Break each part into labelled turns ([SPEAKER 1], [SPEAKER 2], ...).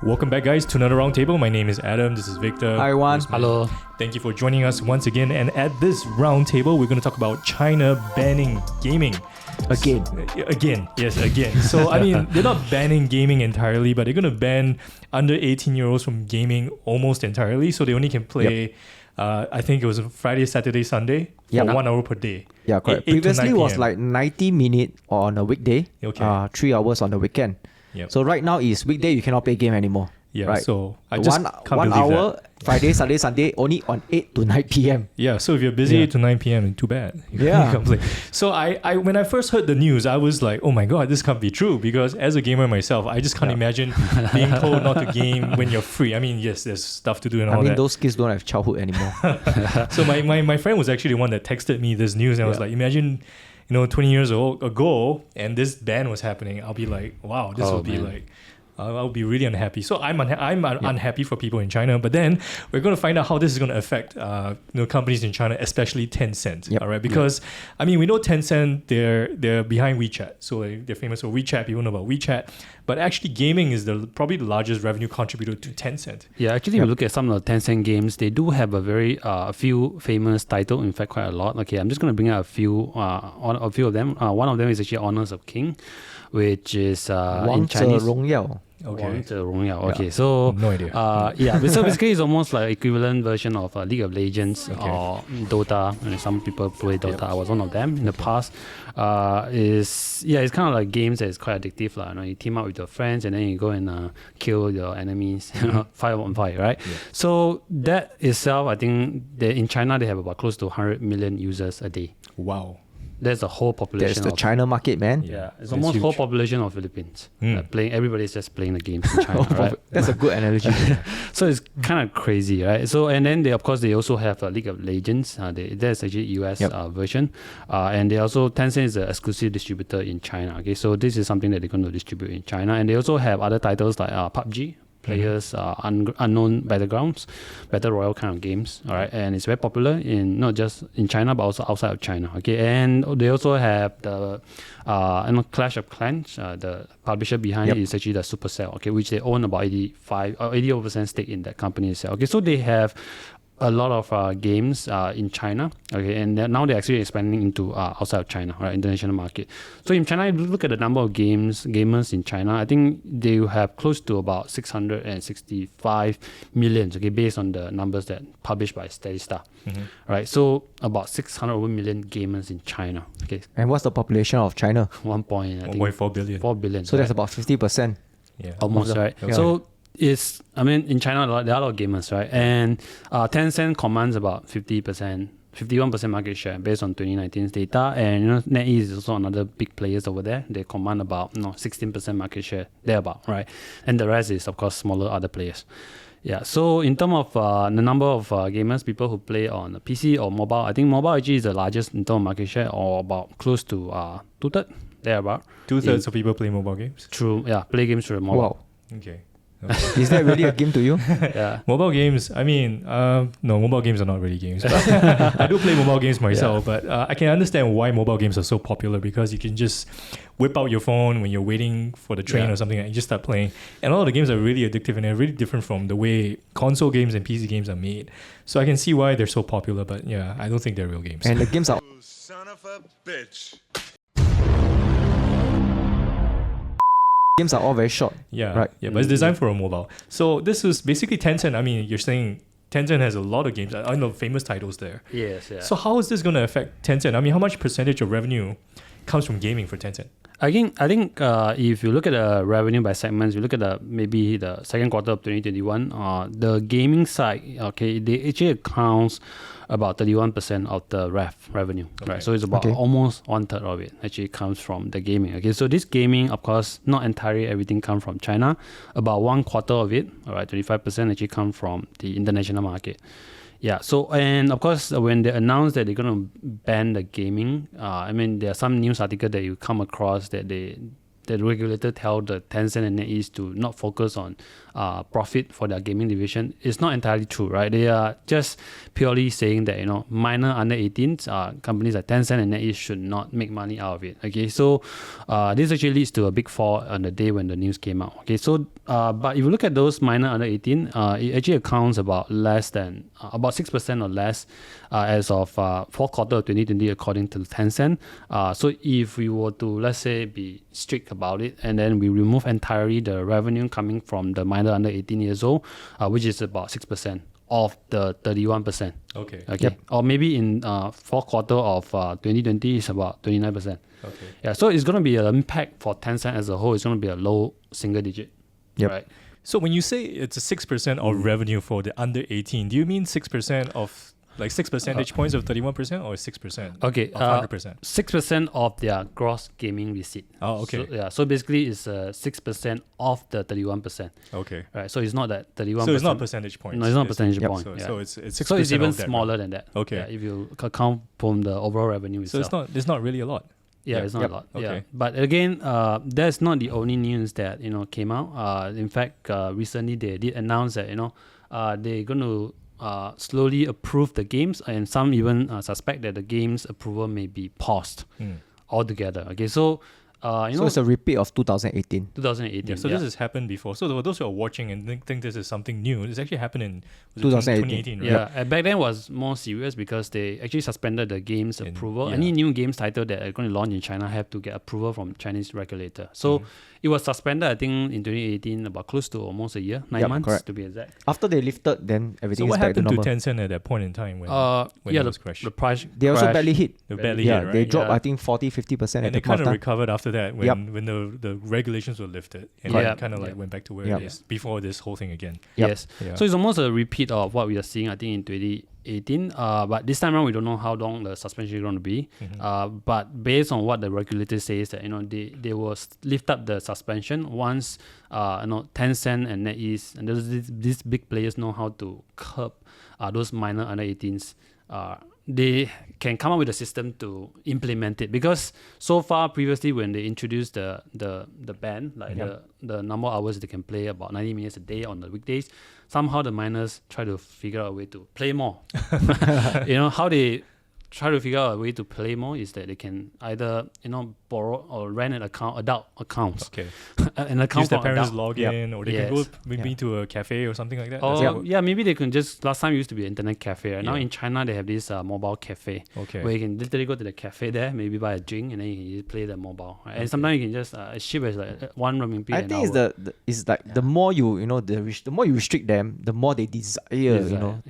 [SPEAKER 1] Welcome back, guys, to another roundtable. My name is Adam. This is Victor.
[SPEAKER 2] Hi, everyone.
[SPEAKER 3] Hello.
[SPEAKER 1] Thank you for joining us once again. And at this roundtable, we're going to talk about China banning gaming. Again. So, I mean, they're not banning gaming entirely, but they're going to ban under 18-year-olds from gaming almost entirely. So they only can play, I think it was Friday, Saturday, Sunday for 1 hour per day.
[SPEAKER 2] Yeah, correct. Previously, it was like 90 minutes on a weekday, 3 hours on the weekend.
[SPEAKER 1] Yep.
[SPEAKER 2] So right now is weekday, you cannot play game anymore.
[SPEAKER 1] Yeah,
[SPEAKER 2] right?
[SPEAKER 1] so I just can't
[SPEAKER 2] one
[SPEAKER 1] believe
[SPEAKER 2] hour,
[SPEAKER 1] that.
[SPEAKER 2] Friday, Saturday, Sunday, only on 8 to 9 p.m.
[SPEAKER 1] Yeah, so if you're busy 8 to 9 p.m., too bad. You can't play. So I when I first heard the news, I was like, oh my God, this can't be true. Because as a gamer myself, I just can't imagine being told not to game when you're free. I mean, yes, there's stuff to do and all that.
[SPEAKER 2] those kids don't have childhood anymore.
[SPEAKER 1] So my friend was actually the one that texted me this news, and I was like, imagine 20 years ago, and this ban was happening. I'll be like, wow, this would be like... I'll be really unhappy. So I'm unhappy for people in China. But then we're going to find out how this is going to affect companies in China, especially Tencent. All right, because I mean we know Tencent, they're behind WeChat, so they're famous for WeChat. People know about WeChat, but actually gaming is probably the largest revenue contributor to Tencent.
[SPEAKER 3] Yeah, actually, if you look at some of the Tencent games, they do have a few famous titles. In fact, quite a lot. Okay, I'm just going to bring out a few of them. One of them is actually Honors of King, which is in Chinese.
[SPEAKER 2] 王者荣耀.
[SPEAKER 3] Okay, so
[SPEAKER 1] no idea.
[SPEAKER 3] So basically it's almost like equivalent version of League of Legends or Dota. And some people play Dota. I was one of them in the past. It's kind of like games that is quite addictive, like. You team up with your friends and then you go and kill your enemies, fire on fire, right? Yeah. So that itself, I think that in China they have about close to 100 million users a day.
[SPEAKER 1] Wow.
[SPEAKER 3] That's the whole population.
[SPEAKER 2] That's the China market, man.
[SPEAKER 3] Yeah, it's almost whole population of Philippines. Everybody's just playing the games in China, right?
[SPEAKER 2] That's a good analogy.
[SPEAKER 3] So it's kind of crazy, right? So and then they also have League of Legends. There's actually US version, and they also Tencent is an exclusive distributor in China. Okay, so this is something that they're going to distribute in China, and they also have other titles like PUBG. Players unknown battlegrounds, battle royale kind of games, all right, and it's very popular in not just in China but also outside of China. Okay, and they also have the Clash of Clans. The publisher behind it is actually the Supercell. Okay, which they own about 80% stake in that company itself. Okay, so they have a lot of games in China, okay, and now they're actually expanding into outside of China, right, international market. So in China, if you look at the number of gamers in China, I think they have close to about 665 million, okay, based on the numbers that published by Statista, right? So about 600 million gamers in China, okay.
[SPEAKER 2] And what's the population of China?
[SPEAKER 1] 1.4 billion.
[SPEAKER 3] 4 billion.
[SPEAKER 2] So that's about 50%.
[SPEAKER 1] Yeah,
[SPEAKER 3] almost, right? Yeah. So in China, there are a lot of gamers, right? And Tencent commands about 51% market share based on 2019's data. And NetEase is also another big players over there. They command about 16% market share, thereabout, right? And the rest is, of course, smaller other players. Yeah, so in terms of the number of gamers, people who play on PC or mobile, I think mobile actually is the largest in terms of market share, or about close to 2/3, thereabout.
[SPEAKER 1] 2/3 of people play mobile games?
[SPEAKER 3] True, play games through mobile.
[SPEAKER 2] Wow.
[SPEAKER 1] Okay.
[SPEAKER 2] Is that really a game to you?
[SPEAKER 3] Yeah.
[SPEAKER 1] Mobile games, I mean, no, mobile games are not really games. But I do play mobile games myself, but I can understand why mobile games are so popular, because you can just whip out your phone when you're waiting for the train or something and you just start playing. And a lot of the games are really addictive and they're really different from the way console games and PC games are made. So I can see why they're so popular, but yeah, I don't think they're real games.
[SPEAKER 2] And the games are...
[SPEAKER 4] Son of a bitch.
[SPEAKER 2] Games are all very short.
[SPEAKER 1] Yeah,
[SPEAKER 2] right.
[SPEAKER 1] Yeah, but it's designed for a mobile. So this is basically Tencent. I mean, you're saying Tencent has a lot of games. I know famous titles there.
[SPEAKER 3] Yes, yeah.
[SPEAKER 1] So how is this going to affect Tencent? I mean, how much percentage of revenue comes from gaming for Tencent?
[SPEAKER 3] I think if you look at the revenue by segments, you look at maybe the second quarter of 2021, the gaming side, okay, they actually accounts about 31% of the revenue, right? So it's about almost 1/3 of it actually comes from the gaming. Okay, so this gaming, of course, not entirely everything comes from China. About 1/4 of it, all right, 25% actually come from the international market. Yeah, so, and of course, when they announced that they're going to ban the gaming, I mean, there are some news articles that you come across that the regulator tell the Tencent and NetEase to not focus on profit for their gaming division is not entirely true, right? They are just purely saying that, minor under 18s, companies like Tencent and NetEase should not make money out of it. Okay, so this actually leads to a big fall on the day when the news came out. Okay, so but if you look at those minor under 18, it actually accounts about less than about 6% or less as of fourth quarter of 2020, according to Tencent. So if we were to, let's say, be strict about it, and then we remove entirely the revenue coming from the minor under 18 years old, which is about 6% of the 31%.
[SPEAKER 1] Okay.
[SPEAKER 3] Yep. Or maybe in fourth quarter of 2020 is about 29%.
[SPEAKER 1] Okay.
[SPEAKER 3] Yeah. So it's going to be an impact for Tencent as a whole. It's going to be a low single digit.
[SPEAKER 2] Yep.
[SPEAKER 3] Right.
[SPEAKER 1] So when you say it's a 6% of revenue for the under 18, do you mean 6% of like 6 percentage points of 31% or 6%?
[SPEAKER 3] Okay.
[SPEAKER 1] Of 100%.
[SPEAKER 3] 6% of their gross gaming receipt.
[SPEAKER 1] Oh, okay.
[SPEAKER 3] So, so basically it's 6% of the 31%.
[SPEAKER 1] Okay.
[SPEAKER 3] Right. So it's not that 31%.
[SPEAKER 1] So it's not percentage points.
[SPEAKER 3] No, it's not percentage point.
[SPEAKER 1] So,
[SPEAKER 3] Yeah.
[SPEAKER 1] so it's 6%.
[SPEAKER 3] So it's even
[SPEAKER 1] of that,
[SPEAKER 3] smaller
[SPEAKER 1] right?
[SPEAKER 3] than that.
[SPEAKER 1] Okay.
[SPEAKER 3] Yeah, if you account from the overall revenue
[SPEAKER 1] So
[SPEAKER 3] itself.
[SPEAKER 1] it's not really a lot.
[SPEAKER 3] Yeah,
[SPEAKER 1] Yeah.
[SPEAKER 3] it's not
[SPEAKER 2] Yep.
[SPEAKER 3] a lot.
[SPEAKER 1] Okay.
[SPEAKER 3] Yeah, but again, that's not the only news that came out. In fact, recently they did announce that they're going to slowly approve the games, and some even suspect that the games approval may be paused altogether. Okay, so
[SPEAKER 2] So it's a repeat of 2018.
[SPEAKER 3] 2018.
[SPEAKER 1] Yeah, so this has happened before. So those who are watching and think this is something new, this actually happened in
[SPEAKER 2] 2018,
[SPEAKER 1] 2018, right?
[SPEAKER 3] Yeah, and back then was more serious because they actually suspended the game's approval.
[SPEAKER 1] yeah.
[SPEAKER 3] Any new games title that are going to launch in China have to get approval from Chinese regulator. So it was suspended, I think, in 2018, about close to almost a year, 9
[SPEAKER 2] Yep,
[SPEAKER 3] months
[SPEAKER 2] correct.
[SPEAKER 3] to be exact.
[SPEAKER 2] After they lifted, then everything
[SPEAKER 1] So
[SPEAKER 2] is
[SPEAKER 1] what
[SPEAKER 2] back to
[SPEAKER 1] happened to
[SPEAKER 2] normal.
[SPEAKER 1] Tencent at that point in time when
[SPEAKER 3] Yeah,
[SPEAKER 1] it was crashed?
[SPEAKER 3] the price
[SPEAKER 2] They also
[SPEAKER 3] crashed.
[SPEAKER 2] barely hit.
[SPEAKER 1] They barely
[SPEAKER 2] Yeah,
[SPEAKER 1] hit, right?
[SPEAKER 2] they dropped,
[SPEAKER 3] Yeah.
[SPEAKER 2] I think, 40-50% at
[SPEAKER 1] And
[SPEAKER 2] the
[SPEAKER 1] they
[SPEAKER 2] point
[SPEAKER 1] kind
[SPEAKER 2] of
[SPEAKER 1] of
[SPEAKER 2] time.
[SPEAKER 1] recovered after that when,
[SPEAKER 2] Yep.
[SPEAKER 1] when the regulations were lifted and
[SPEAKER 3] Correct.
[SPEAKER 1] it kind of like
[SPEAKER 3] Yep.
[SPEAKER 1] went back to where
[SPEAKER 2] Yep.
[SPEAKER 1] it is before this whole thing again.
[SPEAKER 2] Yep.
[SPEAKER 3] Yes.
[SPEAKER 1] Yeah.
[SPEAKER 3] So it's almost a repeat of what we are seeing, I think, in 2018. But this time around, we don't know how long the suspension is going to be. But based on what the regulator says, that they will lift up the suspension once Tencent and NetEase and these big players know how to curb those minor under 18s. They can come up with a system to implement it, because so far previously when they introduced the ban, like the number of hours they can play, about 90 minutes a day on the weekdays, somehow the miners try to figure out a way to play more. How they try to figure out a way to play more is that they can either borrow or rent an account, adult accounts.
[SPEAKER 1] Okay.
[SPEAKER 3] An account
[SPEAKER 1] Use their
[SPEAKER 3] for
[SPEAKER 1] parents'
[SPEAKER 3] adult.
[SPEAKER 1] login, or they can go
[SPEAKER 3] Yes.
[SPEAKER 1] maybe to a cafe or something like that.
[SPEAKER 3] Or
[SPEAKER 1] Does that work?
[SPEAKER 3] maybe they can just, last time it used to be an internet cafe. Right? Now
[SPEAKER 1] Yeah.
[SPEAKER 3] in China they have this mobile cafe
[SPEAKER 1] Okay.
[SPEAKER 3] where you can literally go to the cafe there, maybe buy a drink, and then you can just play the mobile. Right? And sometimes you can just as cheap as like 1 renminbi
[SPEAKER 2] I
[SPEAKER 3] an
[SPEAKER 2] think
[SPEAKER 3] hour.
[SPEAKER 2] it's like the more the more you restrict them, the more they desire,
[SPEAKER 3] Desire,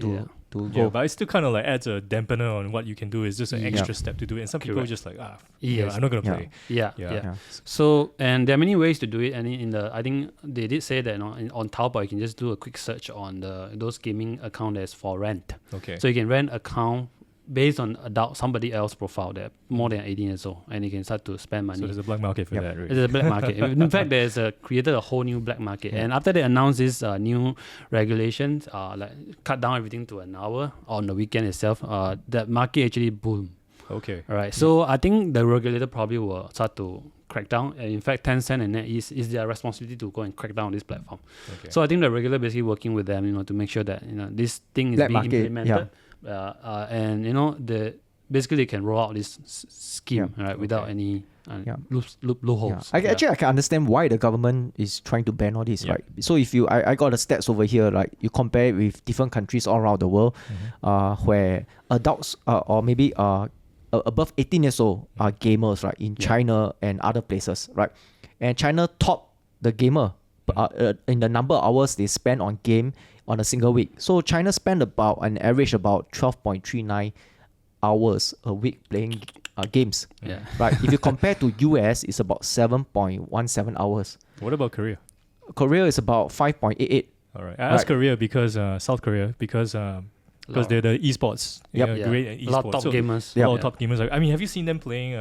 [SPEAKER 2] to
[SPEAKER 1] Yeah,
[SPEAKER 2] go.
[SPEAKER 1] but it still kind of like adds a dampener on what you can do. It's just an
[SPEAKER 2] Yeah.
[SPEAKER 1] extra step to do it. And some people are
[SPEAKER 3] Correct.
[SPEAKER 1] just like,
[SPEAKER 3] Yes.
[SPEAKER 1] I'm not going to
[SPEAKER 2] Yeah.
[SPEAKER 1] play.
[SPEAKER 3] Yeah.
[SPEAKER 1] Yeah.
[SPEAKER 3] So, and there are many ways to do it. And I think they did say that on Taobao you can just do a quick search on those gaming account that's for rent.
[SPEAKER 1] Okay.
[SPEAKER 3] So you can rent account based on somebody else profile that more than 18 years old, and you can start to spend money.
[SPEAKER 1] So there's a black market for
[SPEAKER 2] Yep.
[SPEAKER 1] that, right?
[SPEAKER 3] It's a black market. In fact, there's created a whole new black market. And after they announced this new regulations, like cut down everything to an hour on the weekend itself, that market actually boomed.
[SPEAKER 1] Okay.
[SPEAKER 3] All right. So I think the regulator probably will start to crack down. And in fact, Tencent and NetEase is their responsibility to go and crack down on this platform.
[SPEAKER 1] Okay.
[SPEAKER 3] So I think the regulator basically working with them, to make sure that this thing is
[SPEAKER 2] Black
[SPEAKER 3] being
[SPEAKER 2] market,
[SPEAKER 3] implemented. And basically they can roll out this scheme right without any loopholes.
[SPEAKER 2] Actually, I can understand why the government is trying to ban all this,
[SPEAKER 1] Yeah.
[SPEAKER 2] right? So if I got the stats over here, like you compare it with different countries all around the world, where adults or maybe above 18 years old are gamers, right? In China and other places, right? And China top the gamer in the number of hours they spend on game on a single week. So China spend about an average about 12.39 hours a week playing games.
[SPEAKER 3] Yeah.
[SPEAKER 2] Right. If you compare to US, it's about 7.17 hours.
[SPEAKER 1] What about Korea?
[SPEAKER 2] Korea is about 5.88.
[SPEAKER 1] All right. I asked Korea because South Korea because they're the esports.
[SPEAKER 2] Yep.
[SPEAKER 1] Great at esports.
[SPEAKER 3] A lot of top gamers.
[SPEAKER 1] A lot of top gamers. I mean, have you seen them playing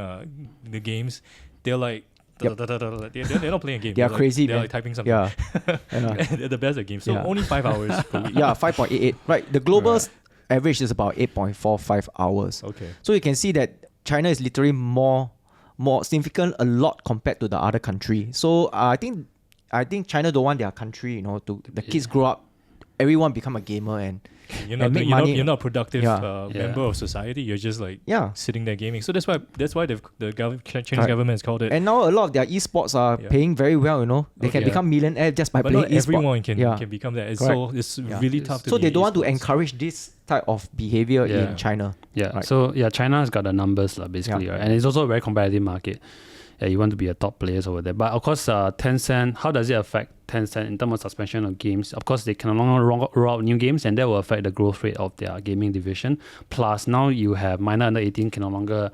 [SPEAKER 1] the games? They're like. They're not playing a game.
[SPEAKER 2] They are
[SPEAKER 1] They're
[SPEAKER 2] crazy,
[SPEAKER 1] They're
[SPEAKER 2] man.
[SPEAKER 1] like typing something.
[SPEAKER 2] Yeah.
[SPEAKER 1] They're the best at games. So
[SPEAKER 2] Yeah.
[SPEAKER 1] only 5 hours per week.
[SPEAKER 2] Yeah, 5.88. Right. The global average is about 8.45 hours.
[SPEAKER 1] Okay.
[SPEAKER 2] So you can see that China is literally more more significant a lot compared to the other country. So I think China don't want their country, to the kids grow up, everyone become a gamer and make money.
[SPEAKER 1] You're not a productive member of society. You're just like sitting there gaming. So that's why the Chinese government has called it.
[SPEAKER 2] And now a lot of their esports are paying very well. They can become millionaires just by playing
[SPEAKER 1] esports. But not everyone can become that. It's really tough to.
[SPEAKER 2] So they don't want to encourage this type of behavior in China.
[SPEAKER 3] Yeah.
[SPEAKER 2] Right.
[SPEAKER 3] So China has got the numbers basically, right? And it's also a very competitive market. You want to be a top players over there. But of course, Tencent, how does it affect Tencent in terms of suspension of games? Of course, they can no longer roll out new games, and that will affect the growth rate of their gaming division. Plus, now you have minor under 18 can no longer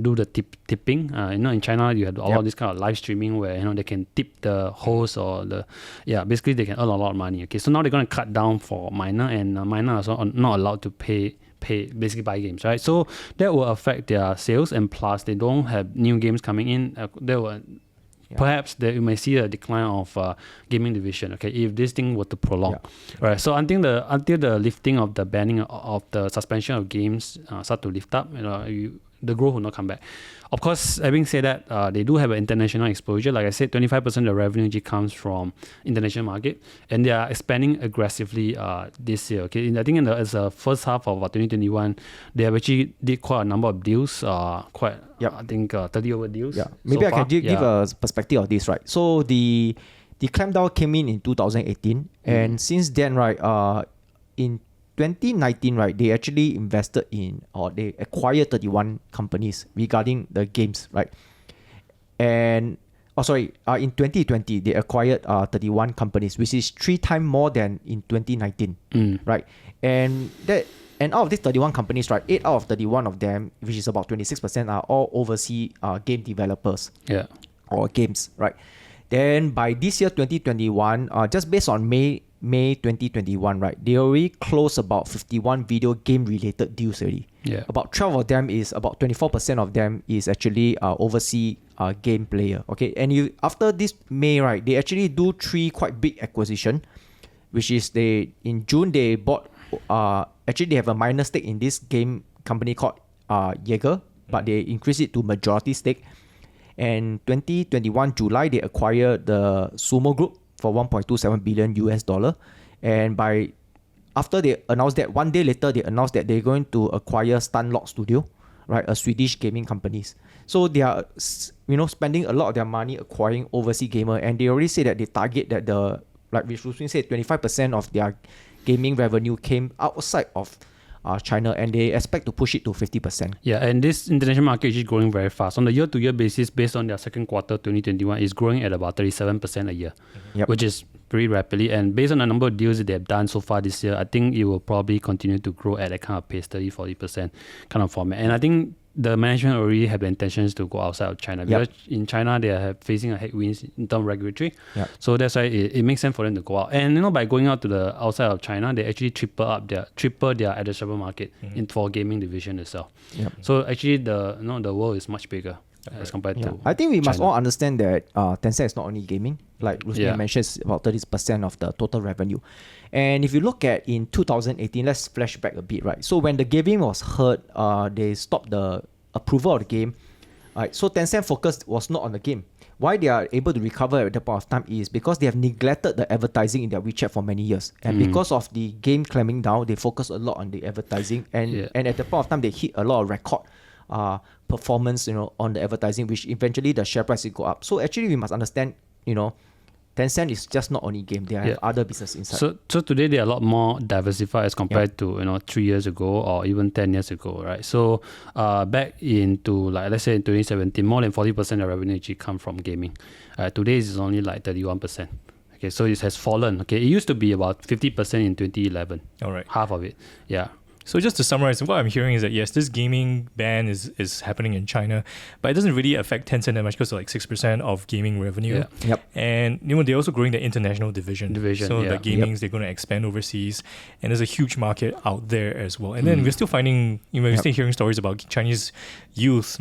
[SPEAKER 3] do the tipping. In China, you have all this kind of live streaming where they can tip the host or basically they can earn a lot of money. Okay, so now they're going to cut down for minor, and minor are also not allowed to pay basically buy games, right? So that will affect their sales, and plus they don't have new games coming in. Perhaps you may see a decline of gaming division. Okay, if this thing were to prolong, right? So until the lifting of the banning of the suspension of games start to lift up, the growth will not come back. Of course, having said that, they do have an international exposure. Like I said, 25% of the revenue comes from international market, and they are expanding aggressively this year. Okay, I think in the first half of 2021, they have actually did quite a number of deals. I think 30 over deals. Yeah,
[SPEAKER 2] maybe I can give a perspective of this, right? So the clampdown came in 2018, and since then, right, in 2019, right, they actually invested in, or they acquired 31 companies regarding the games, right? And in 2020, they acquired 31 companies, which is 3 times more than in 2019, right? And out of these 31 companies, right, 8 out of 31 of them, which is about 26%, are all overseas game developers, or games, right? Then by this year, 2021, just based on May 2021, right, they already closed about 51 video game related deals already.
[SPEAKER 3] Yeah.
[SPEAKER 2] About 12 of them is, about 24% of them is actually overseas game player. Okay, and after this May, right, they actually do 3 quite big acquisition, which is in June they bought, actually they have a minor stake in this game company called Jaeger, but they increased it to majority stake. And 2021 July, they acquired the Sumo Group for $1.27 billion. And after they announced that, 1 day later, they announced that they're going to acquire Stunlock Studio, right, a Swedish gaming company. So they are, spending a lot of their money acquiring overseas gamer, and they already say that they target that like Rusmin said, 25% of their gaming revenue came outside of China, and they expect to push it to 50%.
[SPEAKER 3] Yeah, and this international market is growing very fast. On the year-to-year basis, based on their second quarter 2021, is growing at about 37% a year, which is pretty rapidly. And based on the number of deals that they have done so far this year, I think it will probably continue to grow at that kind of pace, 30-40% kind of format. And I think the management already have the intentions to go outside of China, because in China they are facing a headwinds in terms of regulatory. So that's why it makes sense for them to go out. And by going out to the outside of China, they actually triple their addressable market for gaming division itself. So actually the world is much bigger as compared to
[SPEAKER 2] I think we must
[SPEAKER 3] China.
[SPEAKER 2] all understand that Tencent is not only gaming. Like Rusmin mentioned, it's about 30% of the total revenue. And if you look at in 2018, let's flash back a bit, right? So when the gaming was hurt, they stopped the approval of the game. Right? So Tencent focus was not on the game. Why they are able to recover at that point of time is because they have neglected the advertising in their WeChat for many years. And because of the game clamping down, they focus a lot on the advertising. And at the point of time, they hit a lot of record performance, on the advertising, which eventually the share price will go up. So actually, we must understand, Tencent is just not only game; they have other business inside.
[SPEAKER 3] So today they are a lot more diversified as compared to 3 years ago or even 10 years ago, right? So back into let's say in 2017, more than 40% of revenue actually come from gaming. Today is only like 31%. Okay, so it has fallen. Okay, it used to be about 50% in 2011.
[SPEAKER 1] All right,
[SPEAKER 3] half of it. Yeah.
[SPEAKER 1] So just to summarize, what I'm hearing is that yes, this gaming ban is happening in China, but it doesn't really affect Tencent that much because like 6% of gaming revenue. And they're also growing the international division. So the gamings, they're going to expand overseas, and there's a huge market out there as well. And then we're still finding, we're still hearing stories about Chinese youth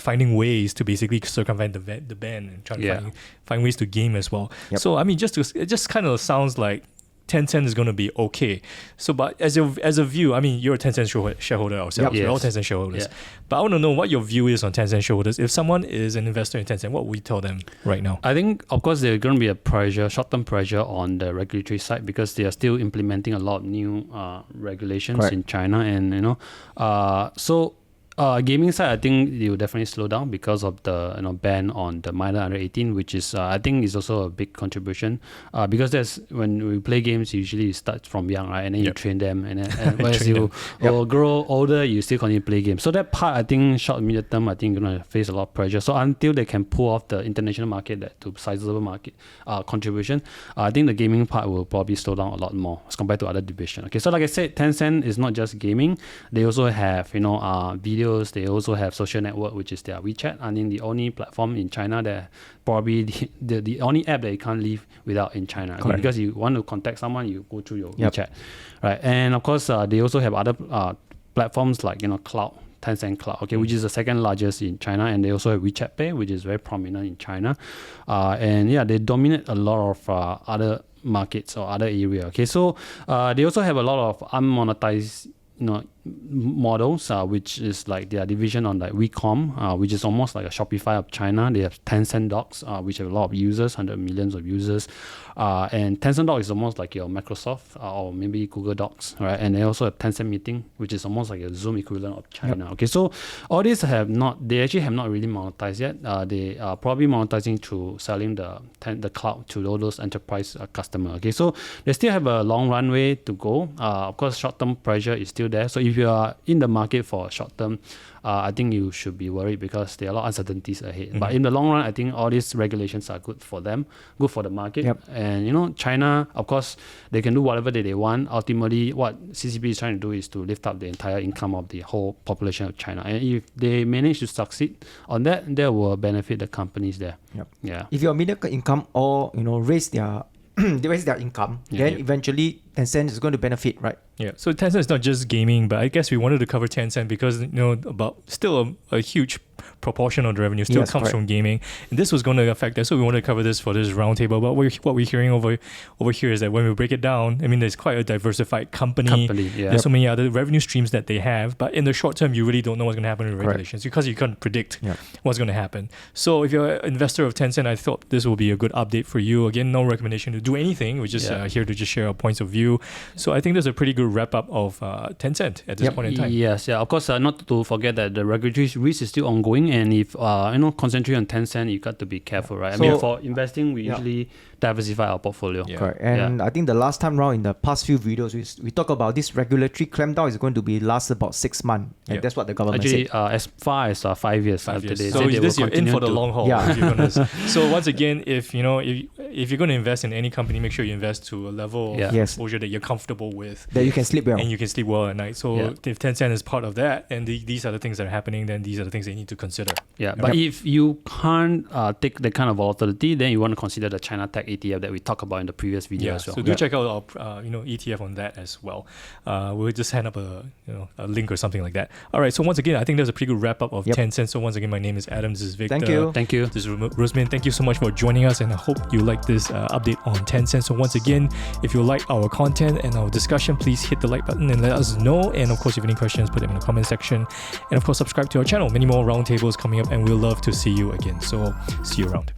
[SPEAKER 1] finding ways to basically circumvent the ban and trying to find ways to game as well. So I mean, it just kind of sounds like Tencent is going to be okay. So, but as a view, I mean, you're a Tencent shareholder ourselves.
[SPEAKER 3] Yep.
[SPEAKER 1] We're all
[SPEAKER 3] Yes.
[SPEAKER 1] Tencent shareholders.
[SPEAKER 3] Yeah.
[SPEAKER 1] But I want to know what your view is on Tencent shareholders. If someone is an investor in Tencent, what would we tell them right now?
[SPEAKER 3] I think, of course, there's going to be a pressure, short-term pressure on the regulatory side because they are still implementing a lot of new regulations
[SPEAKER 2] Correct.
[SPEAKER 3] in China, and gaming side, I think it will definitely slow down because of the ban on the minor under 18, which is I think is also a big contribution because there's when we play games, usually you start from young, right, and then you train them, and then as you grow older, you still continue to play games. So that part, I think, short medium term, I think gonna face a lot of pressure. So until they can pull off the international market, that to sizable market contribution, I think the gaming part will probably slow down a lot more as compared to other division. Okay, so like I said, Tencent is not just gaming; they also have video. They also have social network, which is their WeChat. I think the only platform in China that probably the only app that you can't live without in China. Okay? Because you want to contact someone, you go through your WeChat, right? And of course, they also have other platforms like Cloud, Tencent Cloud, okay, which is the second largest in China, and they also have WeChat Pay, which is very prominent in China, and yeah, they dominate a lot of other markets or other area. Okay, so they also have a lot of unmonetized models, which is like their division on like WeCom, which is almost like a Shopify of China. They have Tencent Docs, which have a lot of users, 100 millions of users, and Tencent Docs is almost like your Microsoft or maybe Google Docs, right? And they also have Tencent Meeting, which is almost like a Zoom equivalent of China. Okay, so all these they actually have not really monetized yet. They are probably monetizing through selling the cloud to all those enterprise customers. Okay, so they still have a long runway to go. Of course, short-term pressure is still there. So if you are in the market for short term, I think you should be worried because there are a lot of uncertainties ahead. But in the long run, I think all these regulations are good for them, good for the market. And China, of course, they can do whatever they want. Ultimately, what CCP is trying to do is to lift up the entire income of the whole population of China. And if they manage to succeed on that, that will benefit the companies there. Yeah.
[SPEAKER 2] If your middle income or raise their income, then eventually Tencent is going to benefit, right?
[SPEAKER 1] Yeah, so Tencent is not just gaming, but I guess we wanted to cover Tencent because about still a huge proportion of the revenue still comes from gaming, and this was going to affect that. So we wanted to cover this for this roundtable. But what we're hearing over here is that when we break it down, I mean, there's quite a diversified company. There's so many other revenue streams that they have, but in the short term, you really don't know what's going to happen with regulations because you can't predict what's going to happen. So if you're an investor of Tencent, I thought this will be a good update for you. Again, no recommendation to do anything. We're just here to just share our points of view. So I think there's a pretty good wrap up of Tencent at this point in time.
[SPEAKER 3] Yes, of course, not to forget that the regulatory risk is still ongoing, and if concentrate on Tencent, you got to be careful, right? So, I mean, for investing, we usually diversify our portfolio.
[SPEAKER 2] Correct. And I think the last time round in the past few videos, we talk about this regulatory clampdown is going to be last about 6 months, and that's what the government said.
[SPEAKER 3] As far as 5 years.
[SPEAKER 1] So this you're in for the long haul. If you're gonna, so once again, if you're going to invest in any company, make sure you invest to a level of exposure that you're comfortable with,
[SPEAKER 2] that you can sleep well,
[SPEAKER 1] and you can sleep well at night. So if Tencent is part of that, and these are the things that are happening, then these are the things they need to consider.
[SPEAKER 3] But if you can't take the kind of volatility, then you want to consider the China Tech ETF that we talked about in the previous video as well.
[SPEAKER 1] So do check out our ETF on that as well. We'll just hand up a link or something like that. All right. So once again, I think there's a pretty good wrap up of Tencent. So once again, my name is Adam. This is Victor.
[SPEAKER 3] Thank you.
[SPEAKER 1] This is Rusmin. Thank you so much for joining us, and I hope you like this update on Tencent. So once again, if you like our content and our discussion, please hit the like button and let us know. And of course, if you have any questions, put them in the comment section. And of course, subscribe to our channel. Many more roundtables coming up, and we'll love to see you again. So see you around.